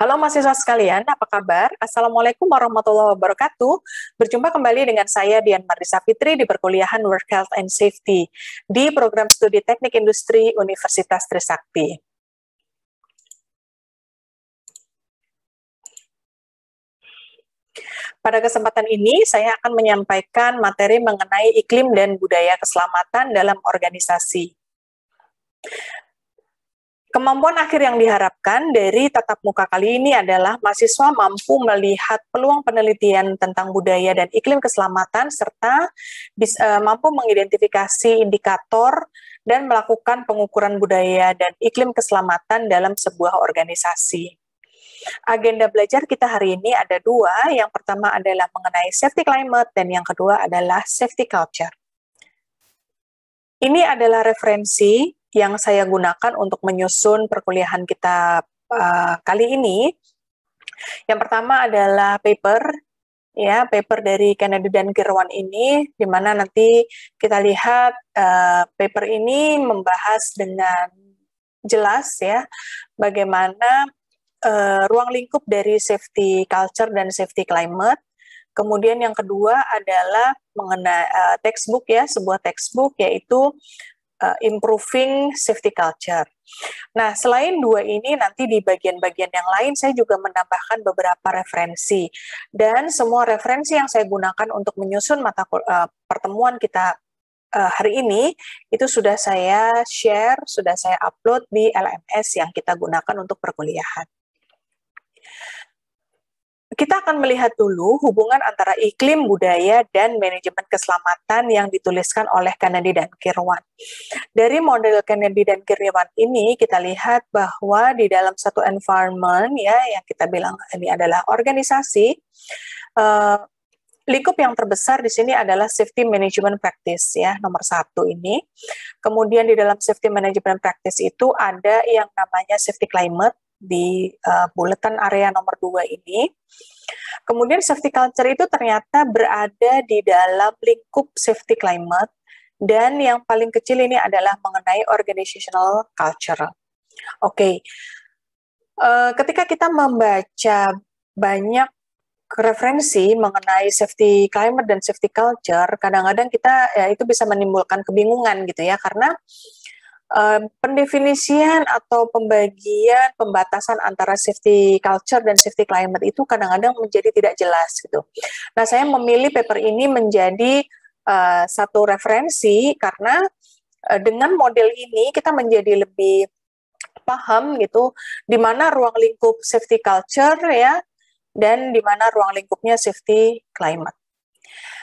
Halo mahasiswa sekalian, apa kabar? Assalamualaikum warahmatullahi wabarakatuh. Berjumpa kembali dengan saya Dian Marisa Fitri di perkuliahan Work Health and Safety di program studi Teknik Industri Universitas Trisakti. Pada kesempatan ini, saya akan menyampaikan materi mengenai iklim dan budaya keselamatan dalam organisasi. Kemampuan akhir yang diharapkan dari tatap muka kali ini adalah mahasiswa mampu melihat peluang penelitian tentang budaya dan iklim keselamatan serta mampu mengidentifikasi indikator dan melakukan pengukuran budaya dan iklim keselamatan dalam sebuah organisasi. Agenda belajar kita hari ini ada dua, yang pertama adalah mengenai safety climate dan yang kedua adalah safety culture. Ini adalah referensi yang saya gunakan untuk menyusun perkuliahan kita kali ini. Yang pertama adalah paper dari Kennedy dan Kirwan ini, di mana nanti kita lihat paper ini membahas dengan jelas ya bagaimana ruang lingkup dari safety culture dan safety climate. Kemudian yang kedua adalah mengenai textbook ya, sebuah textbook yaitu Improving Safety Culture. Nah, selain dua ini, nanti di bagian-bagian yang lain saya juga menambahkan beberapa referensi. Dan semua referensi yang saya gunakan untuk menyusun pertemuan kita hari ini, itu sudah saya share, sudah saya upload di LMS yang kita gunakan untuk perkuliahan. Kita akan melihat dulu hubungan antara iklim, budaya, dan manajemen keselamatan yang dituliskan oleh Kennedy dan Kirwan. Dari model Kennedy dan Kirwan ini, kita lihat bahwa di dalam satu environment, ya, yang kita bilang ini adalah organisasi, lingkup yang terbesar di sini adalah safety management practice, ya, nomor 1 ini. Kemudian di dalam safety management practice itu ada yang namanya safety climate, di bulletin area nomor 2 ini. Kemudian safety culture itu ternyata berada di dalam lingkup safety climate, dan yang paling kecil ini adalah mengenai organizational culture. Oke. Ketika kita membaca banyak referensi mengenai safety climate dan safety culture, kadang-kadang kita ya itu bisa menimbulkan kebingungan gitu ya, karena pendefinisian atau pembatasan antara safety culture dan safety climate itu kadang-kadang menjadi tidak jelas gitu. Nah, saya memilih paper ini menjadi satu referensi karena dengan model ini kita menjadi lebih paham gitu di mana ruang lingkup safety culture ya dan di mana ruang lingkupnya safety climate.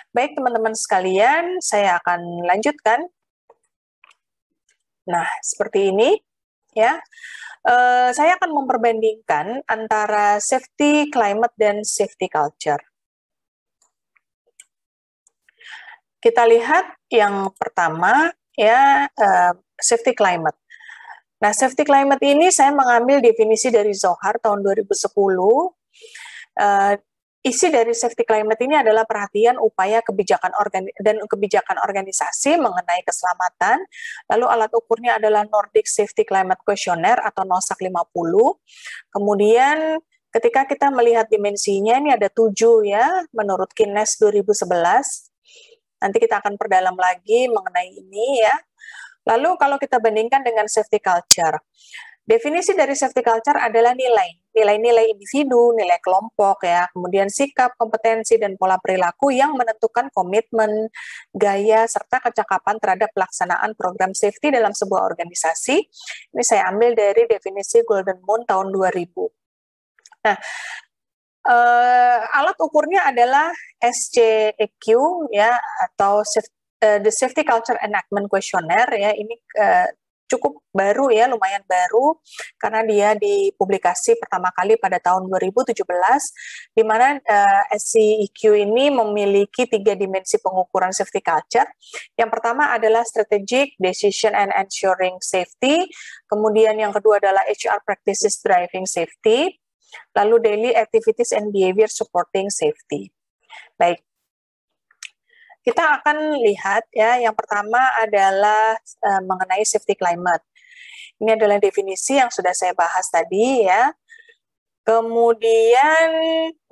Baik teman-teman sekalian, saya akan lanjutkan. Nah, seperti ini, ya. Saya akan memperbandingkan antara safety climate dan safety culture. Kita lihat yang pertama, ya, safety climate. Nah, safety climate ini saya mengambil definisi dari Zohar tahun 2010. Isi dari safety climate ini adalah perhatian upaya kebijakan organisasi mengenai keselamatan. Lalu alat ukurnya adalah Nordic Safety Climate Questionnaire atau NOSAQ 50. Kemudian ketika kita melihat dimensinya ini ada 7 ya, menurut Kines 2011. Nanti kita akan perdalam lagi mengenai ini ya. Lalu kalau kita bandingkan dengan safety culture, definisi dari safety culture adalah nilai-nilai individu, nilai kelompok ya, kemudian sikap, kompetensi, dan pola perilaku yang menentukan komitmen, gaya, serta kecakapan terhadap pelaksanaan program safety dalam sebuah organisasi. Ini saya ambil dari definisi Golden Moon tahun 2000. Nah, alat ukurnya adalah SCEQ ya, atau the Safety Culture Enactment Questionnaire ya, ini cukup baru ya, lumayan baru karena dia dipublikasi pertama kali pada tahun 2017, di mana SCEQ ini memiliki 3 dimensi pengukuran safety culture. Yang pertama adalah strategic decision and ensuring safety, kemudian yang kedua adalah HR practices driving safety, lalu daily activities and behavior supporting safety. Baik. Kita akan lihat ya, yang pertama adalah mengenai safety climate. Ini adalah definisi yang sudah saya bahas tadi ya. Kemudian,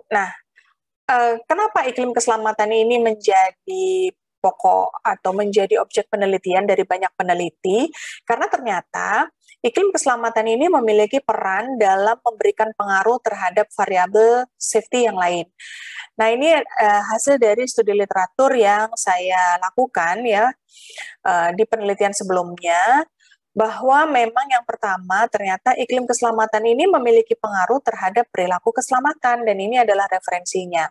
nah, kenapa iklim keselamatan ini menjadi pokok atau menjadi objek penelitian dari banyak peneliti? Karena ternyata iklim keselamatan ini memiliki peran dalam memberikan pengaruh terhadap variabel safety yang lain. Nah, ini hasil dari studi literatur yang saya lakukan ya di penelitian sebelumnya, bahwa memang yang pertama ternyata iklim keselamatan ini memiliki pengaruh terhadap perilaku keselamatan, dan ini adalah referensinya.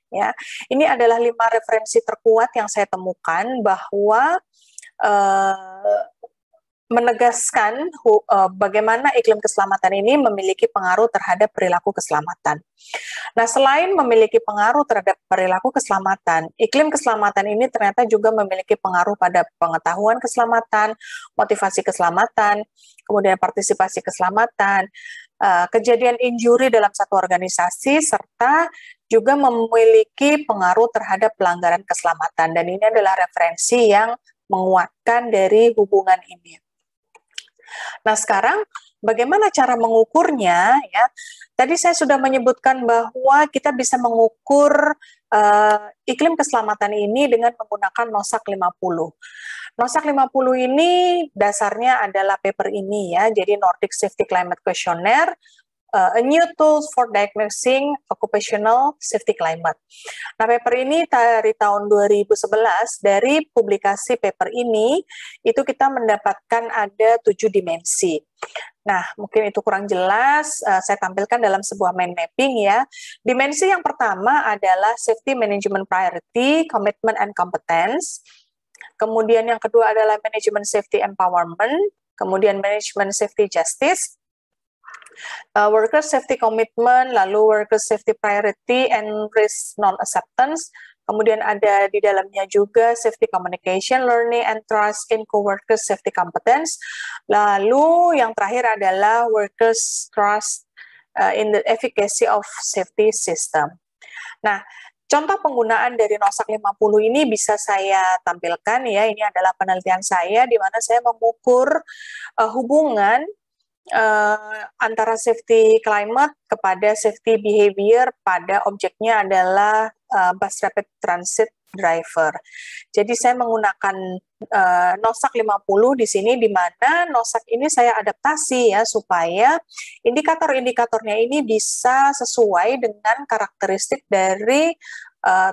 Ya, ini adalah 5 referensi terkuat yang saya temukan bahwa menegaskan bagaimana iklim keselamatan ini memiliki pengaruh terhadap perilaku keselamatan. Nah, selain memiliki pengaruh terhadap perilaku keselamatan, iklim keselamatan ini ternyata juga memiliki pengaruh pada pengetahuan keselamatan, motivasi keselamatan, kemudian partisipasi keselamatan, kejadian injury dalam satu organisasi, serta juga memiliki pengaruh terhadap pelanggaran keselamatan. Dan ini adalah referensi yang menguatkan dari hubungan ini. Nah, sekarang bagaimana cara mengukurnya ya? Tadi saya sudah menyebutkan bahwa kita bisa mengukur iklim keselamatan ini dengan menggunakan NOSAK 50. NOSAK 50 ini dasarnya adalah paper ini ya, jadi Nordic Safety Climate Questionnaire, a new tools for diagnosing occupational safety climate. Nah, paper ini dari tahun 2011, dari publikasi paper ini, itu kita mendapatkan ada 7 dimensi. Nah, mungkin itu kurang jelas, saya tampilkan dalam sebuah mind mapping ya. Dimensi yang pertama adalah safety management priority, commitment and competence. Kemudian yang kedua adalah management safety empowerment, kemudian management safety justice, worker safety commitment, lalu worker safety priority and risk non-acceptance. Kemudian ada di dalamnya juga safety communication, learning and trust in co-worker safety competence. Lalu yang terakhir adalah workers trust in the efficacy of safety system. Nah, contoh penggunaan dari NOSAK 50 ini bisa saya tampilkan ya. Ini adalah penelitian saya di mana saya mengukur hubungan antara safety climate kepada safety behavior pada objeknya adalah bus rapid transit driver. Jadi saya menggunakan NOSAK 50 di sini, di mana NOSAK ini saya adaptasi ya supaya indikator-indikatornya ini bisa sesuai dengan karakteristik dari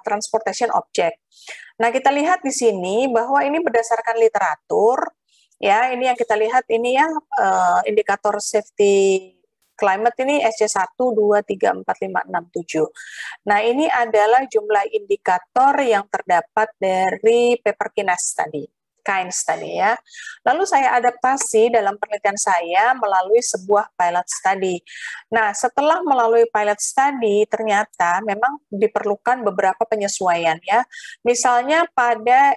transportation object. Nah, kita lihat di sini bahwa ini berdasarkan literatur. Ya, ini yang kita lihat ini ya, indikator safety climate ini SC1, 2, 3, 4, 5, 6, 7. Nah, ini adalah jumlah indikator yang terdapat dari paper Keynes tadi ya. Lalu saya adaptasi dalam penelitian saya melalui sebuah pilot study. Nah, setelah melalui pilot study, ternyata memang diperlukan beberapa penyesuaian ya. Misalnya pada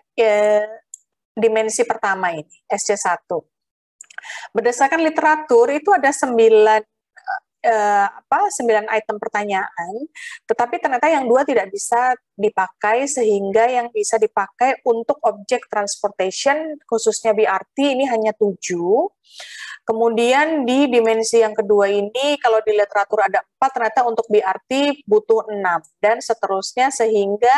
dimensi pertama ini, SC1. Berdasarkan literatur itu ada 9 item pertanyaan, tetapi ternyata yang 2 tidak bisa dipakai, sehingga yang bisa dipakai untuk objek transportation, khususnya BRT, ini hanya 7. Kemudian di dimensi yang kedua ini, kalau di literatur ada 4, ternyata untuk BRT butuh 6, dan seterusnya, sehingga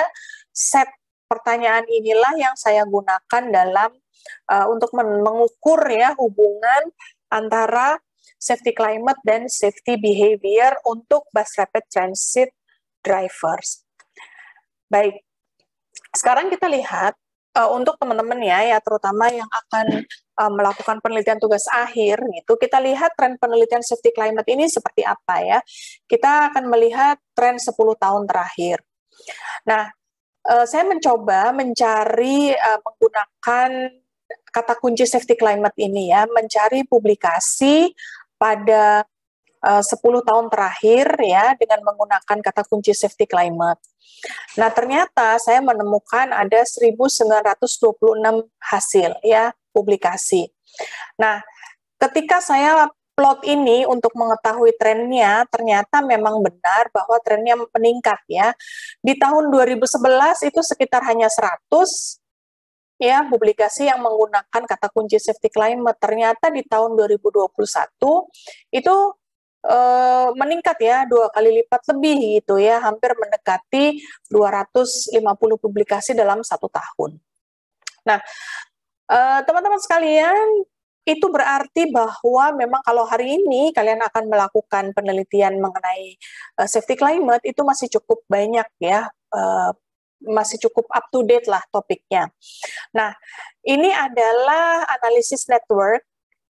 set pertanyaan inilah yang saya gunakan dalam untuk mengukur ya hubungan antara safety climate dan safety behavior untuk bus rapid transit drivers. Baik, sekarang kita lihat untuk teman-teman ya terutama yang akan melakukan penelitian tugas akhir, gitu, kita lihat tren penelitian safety climate ini seperti apa ya. Kita akan melihat tren 10 tahun terakhir. Nah, saya mencoba mencari menggunakan kata kunci safety climate ini ya, mencari publikasi pada 10 tahun terakhir ya dengan menggunakan kata kunci safety climate. Nah, ternyata saya menemukan ada 1926 hasil ya publikasi. Nah, ketika saya plot ini untuk mengetahui trennya, ternyata memang benar bahwa trennya meningkat ya. Di tahun 2011 itu sekitar hanya 100 ya publikasi yang menggunakan kata kunci safety climate. Ternyata di tahun 2021 itu meningkat ya 2 kali lipat lebih gitu ya, hampir mendekati 250 publikasi dalam 1 tahun. Nah, teman-teman sekalian, itu berarti bahwa memang kalau hari ini kalian akan melakukan penelitian mengenai safety climate itu masih cukup banyak ya, masih cukup up to date lah topiknya. Nah, ini adalah analisis network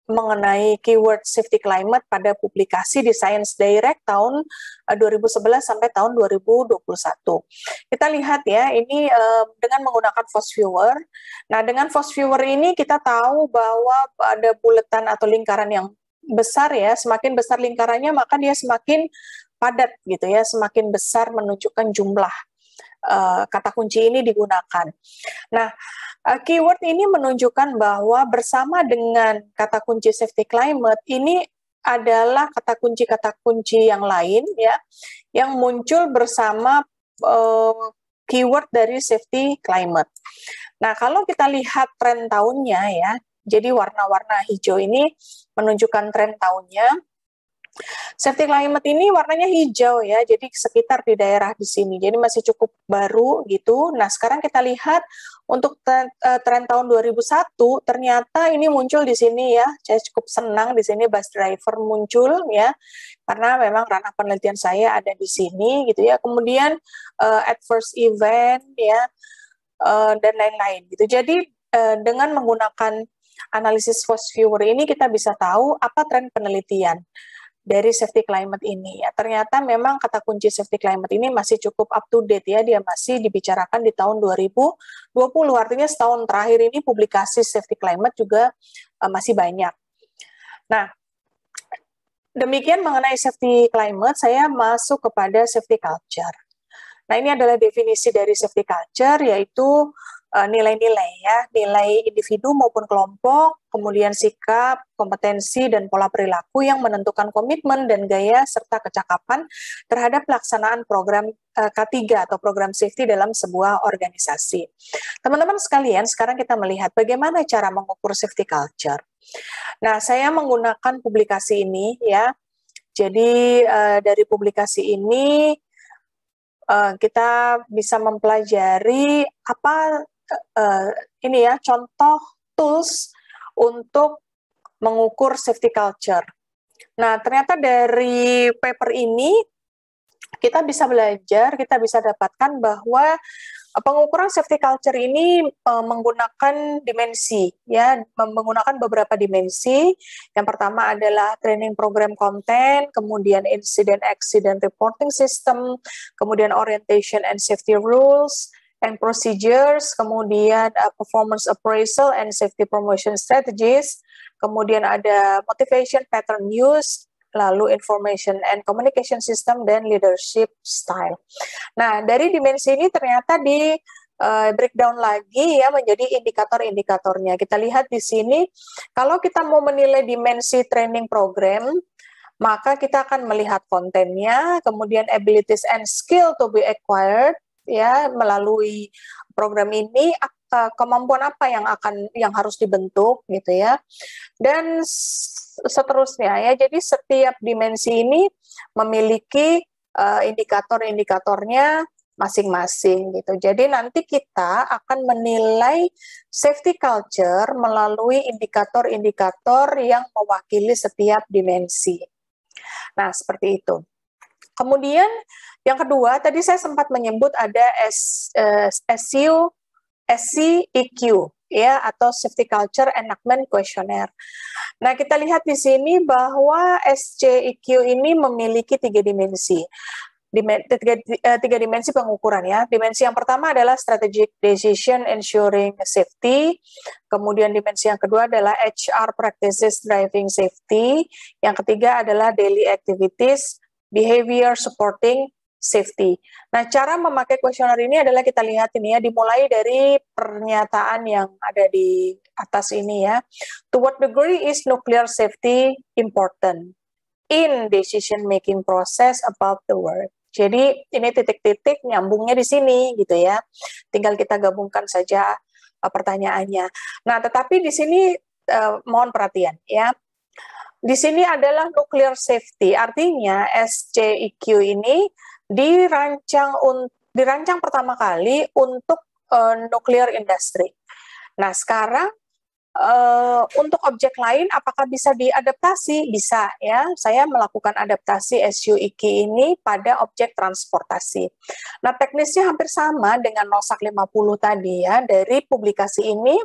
mengenai keyword safety climate pada publikasi di Science Direct tahun 2011 sampai tahun 2021. Kita lihat ya, ini dengan menggunakan FOSS-Viewer. Nah, dengan FOSS-Viewer ini kita tahu bahwa ada buletan atau lingkaran yang besar ya, semakin besar lingkarannya maka dia semakin padat gitu ya, semakin besar menunjukkan jumlah kata kunci ini digunakan. Nah, keyword ini menunjukkan bahwa bersama dengan kata kunci safety climate ini adalah kata kunci yang lain ya yang muncul bersama keyword dari safety climate. Nah, kalau kita lihat tren tahunnya ya, jadi warna-warna hijau ini menunjukkan tren tahunnya. Safety climate ini warnanya hijau ya, jadi sekitar di daerah di sini. Jadi masih cukup baru gitu. Nah, sekarang kita lihat untuk tren tahun 2001 ternyata ini muncul di sini ya. Saya cukup senang di sini bus driver muncul ya. Karena memang ranah penelitian saya ada di sini gitu ya. Kemudian adverse event ya dan lain-lain gitu. Jadi dengan menggunakan analisis FOSS-Viewer ini kita bisa tahu apa tren penelitian dari safety climate ini ya. Ternyata memang kata kunci safety climate ini masih cukup up to date ya, dia masih dibicarakan di tahun 2020, artinya setahun terakhir ini publikasi safety climate juga masih banyak. Nah, demikian mengenai safety climate, saya masuk kepada safety culture. Nah, ini adalah definisi dari safety culture, yaitu nilai-nilai ya, nilai individu maupun kelompok, kemudian sikap, kompetensi, dan pola perilaku yang menentukan komitmen dan gaya serta kecakapan terhadap pelaksanaan program K3 atau program safety dalam sebuah organisasi. Teman-teman sekalian, sekarang kita melihat bagaimana cara mengukur safety culture. Nah, saya menggunakan publikasi ini ya. Jadi dari publikasi ini kita bisa mempelajari apa ini ya contoh tools untuk mengukur safety culture. Nah, ternyata dari paper ini kita bisa belajar, kita bisa dapatkan bahwa pengukuran safety culture ini menggunakan dimensi, ya, menggunakan beberapa dimensi. Yang pertama adalah training program content, kemudian incident reporting system, kemudian orientation and safety rules and procedures, kemudian performance appraisal and safety promotion strategies, kemudian ada motivation pattern use, lalu information and communication system, dan leadership style. Nah, dari dimensi ini ternyata di breakdown lagi ya menjadi indikator-indikatornya. Kita lihat di sini, kalau kita mau menilai dimensi training program, maka kita akan melihat kontennya, kemudian abilities and skill to be acquired, ya melalui program ini kemampuan apa yang harus dibentuk gitu ya, dan seterusnya ya. Jadi setiap dimensi ini memiliki indikator-indikatornya masing-masing gitu. Jadi nanti kita akan menilai safety culture melalui indikator-indikator yang mewakili setiap dimensi. Nah, seperti itu. Kemudian yang kedua, tadi saya sempat menyebut ada SCEQ ya, atau Safety Culture Enactment Questionnaire. Nah, kita lihat di sini bahwa SCEQ ini memiliki 3 dimensi. Tiga dimensi pengukuran ya. Dimensi yang pertama adalah strategic decision ensuring safety. Kemudian dimensi yang kedua adalah HR practices driving safety. Yang ketiga adalah daily activities behavior supporting safety. Nah, cara memakai kuesioner ini adalah kita lihat ini ya, dimulai dari pernyataan yang ada di atas ini ya. To what degree is nuclear safety important in decision making process about the work? Jadi ini titik-titik nyambungnya di sini gitu ya. Tinggal kita gabungkan saja pertanyaannya. Nah, tetapi di sini mohon perhatian ya. Di sini adalah nuclear safety, artinya SCEQ ini dirancang pertama kali untuk nuclear industry. Nah, sekarang untuk objek lain apakah bisa diadaptasi? Bisa ya. Saya melakukan adaptasi SUIQ ini pada objek transportasi. Nah, teknisnya hampir sama dengan NOSAK 50 tadi ya. Dari publikasi ini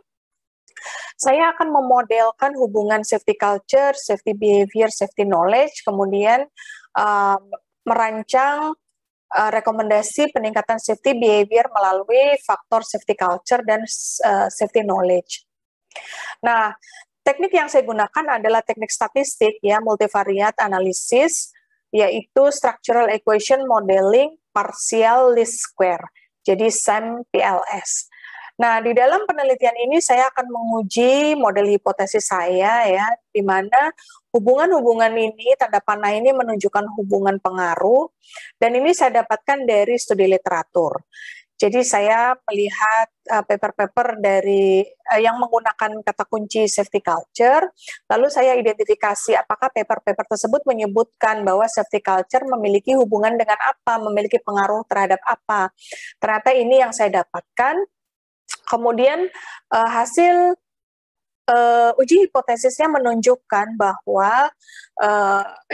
saya akan memodelkan hubungan safety culture, safety behavior, safety knowledge, kemudian merancang rekomendasi peningkatan safety behavior melalui faktor safety culture dan safety knowledge. Nah, teknik yang saya gunakan adalah teknik statistik ya, multivariate analysis, yaitu structural equation modeling partial least square. Jadi SEM-PLS. Nah, di dalam penelitian ini saya akan menguji model hipotesis saya ya, di mana hubungan-hubungan ini, tanda panah ini menunjukkan hubungan pengaruh, dan ini saya dapatkan dari studi literatur. Jadi saya melihat paper-paper dari yang menggunakan kata kunci safety culture, lalu saya identifikasi apakah paper-paper tersebut menyebutkan bahwa safety culture memiliki hubungan dengan apa, memiliki pengaruh terhadap apa. Ternyata ini yang saya dapatkan. Kemudian hasil uji hipotesisnya menunjukkan bahwa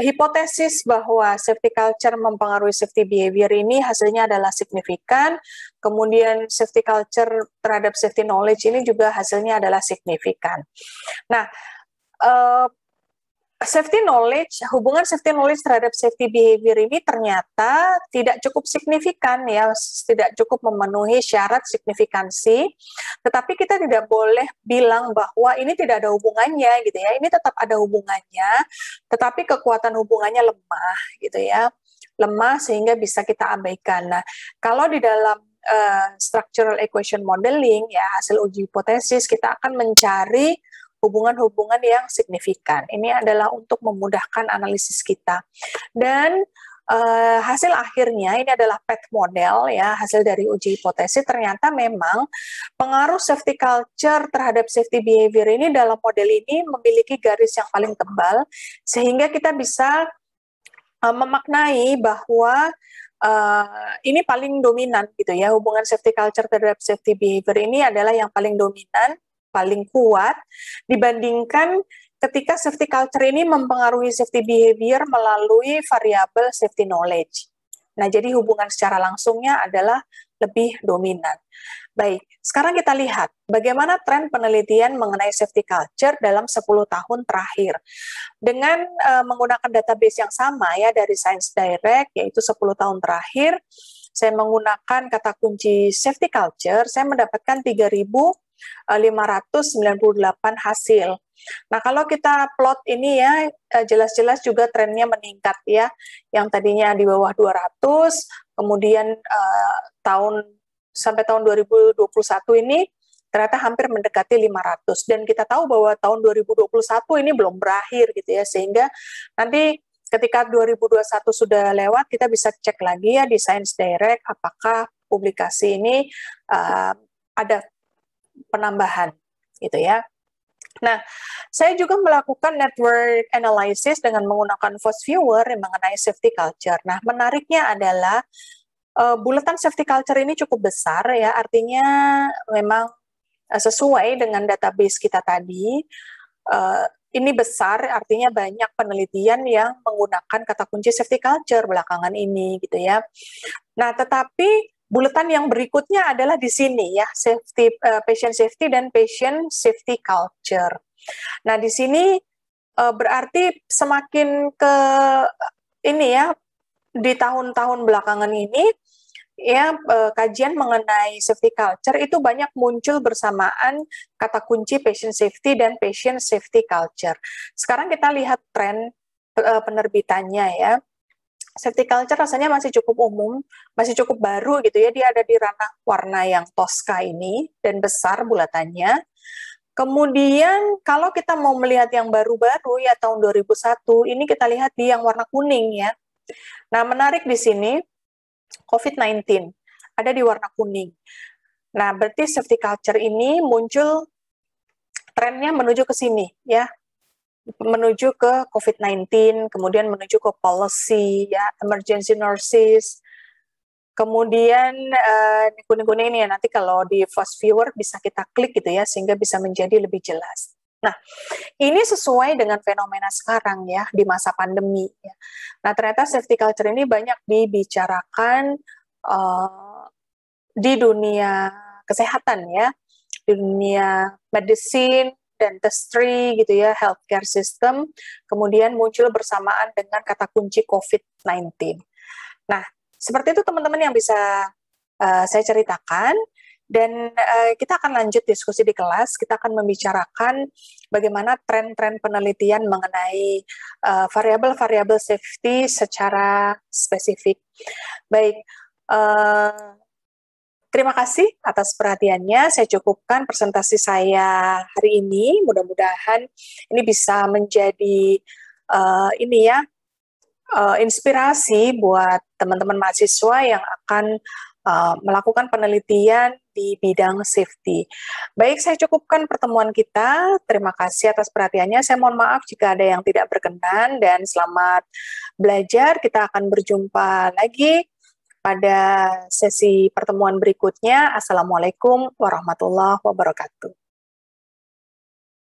hipotesis bahwa safety culture mempengaruhi safety behavior ini hasilnya adalah signifikan. Kemudian safety culture terhadap safety knowledge ini juga hasilnya adalah signifikan. Nah, hubungan safety knowledge terhadap safety behavior ini ternyata tidak cukup signifikan ya, tidak cukup memenuhi syarat signifikansi. Tetapi kita tidak boleh bilang bahwa ini tidak ada hubungannya gitu ya. Ini tetap ada hubungannya, tetapi kekuatan hubungannya lemah gitu ya. Lemah sehingga bisa kita abaikan. Nah, kalau di dalam structural equation modeling ya, hasil uji hipotesis kita akan mencari hubungan-hubungan yang signifikan. Ini adalah untuk memudahkan analisis kita. Dan hasil akhirnya ini adalah PET model ya, hasil dari uji hipotesis. Ternyata memang pengaruh safety culture terhadap safety behavior ini dalam model ini memiliki garis yang paling tebal, sehingga kita bisa memaknai bahwa ini paling dominan gitu ya, hubungan safety culture terhadap safety behavior ini adalah yang paling dominan, paling kuat dibandingkan ketika safety culture ini mempengaruhi safety behavior melalui variabel safety knowledge. Nah, jadi hubungan secara langsungnya adalah lebih dominan. Baik, sekarang kita lihat bagaimana tren penelitian mengenai safety culture dalam 10 tahun terakhir. Dengan menggunakan database yang sama ya dari Science Direct, yaitu 10 tahun terakhir, saya menggunakan kata kunci safety culture, saya mendapatkan 3.598 hasil. Nah, kalau kita plot ini ya, jelas-jelas juga trennya meningkat ya. Yang tadinya di bawah 200, kemudian sampai tahun 2021 ini ternyata hampir mendekati 500. Dan kita tahu bahwa tahun 2021 ini belum berakhir gitu ya, sehingga nanti ketika 2021 sudah lewat, kita bisa cek lagi ya di Science Direct apakah publikasi ini ada penambahan gitu ya. Nah, saya juga melakukan network analysis dengan menggunakan Voice Viewer yang mengenai safety culture. Nah, menariknya adalah bulatan safety culture ini cukup besar ya, artinya memang sesuai dengan database kita tadi. Ini besar, artinya banyak penelitian yang menggunakan kata kunci safety culture belakangan ini gitu ya. Nah, tetapi bulatan yang berikutnya adalah di sini ya, patient safety dan patient safety culture. Nah, di sini berarti semakin ke ini ya, di tahun-tahun belakangan ini ya, kajian mengenai safety culture itu banyak muncul bersamaan kata kunci patient safety dan patient safety culture. Sekarang kita lihat tren penerbitannya ya. Safety culture rasanya masih cukup umum, masih cukup baru gitu ya, dia ada di ranah warna yang toska ini dan besar bulatannya. Kemudian kalau kita mau melihat yang baru-baru ya tahun 2001, ini kita lihat di yang warna kuning ya. Nah, menarik di sini COVID-19 ada di warna kuning. Nah, berarti safety culture ini muncul trennya menuju ke sini ya. menuju ke COVID-19, kemudian menuju ke policy, ya, emergency nurses. Kemudian kuning-kuning ini ya, nanti kalau di fast viewer bisa kita klik gitu ya, sehingga bisa menjadi lebih jelas. Nah, ini sesuai dengan fenomena sekarang ya, di masa pandemi. Ya. Nah, ternyata safety culture ini banyak dibicarakan di dunia kesehatan ya, di dunia medicine, dentistry gitu ya, healthcare system, kemudian muncul bersamaan dengan kata kunci COVID-19. Nah, seperti itu teman-teman yang bisa saya ceritakan, dan kita akan lanjut diskusi di kelas. Kita akan membicarakan bagaimana tren-tren penelitian mengenai variabel-variabel safety secara spesifik. Baik, terima kasih atas perhatiannya. Saya cukupkan presentasi saya hari ini. Mudah-mudahan ini bisa menjadi ini ya, inspirasi buat teman-teman mahasiswa yang akan melakukan penelitian di bidang safety. Baik, saya cukupkan pertemuan kita. Terima kasih atas perhatiannya. Saya mohon maaf jika ada yang tidak berkenan, dan selamat belajar. Kita akan berjumpa lagi pada sesi pertemuan berikutnya. Assalamualaikum warahmatullahi wabarakatuh.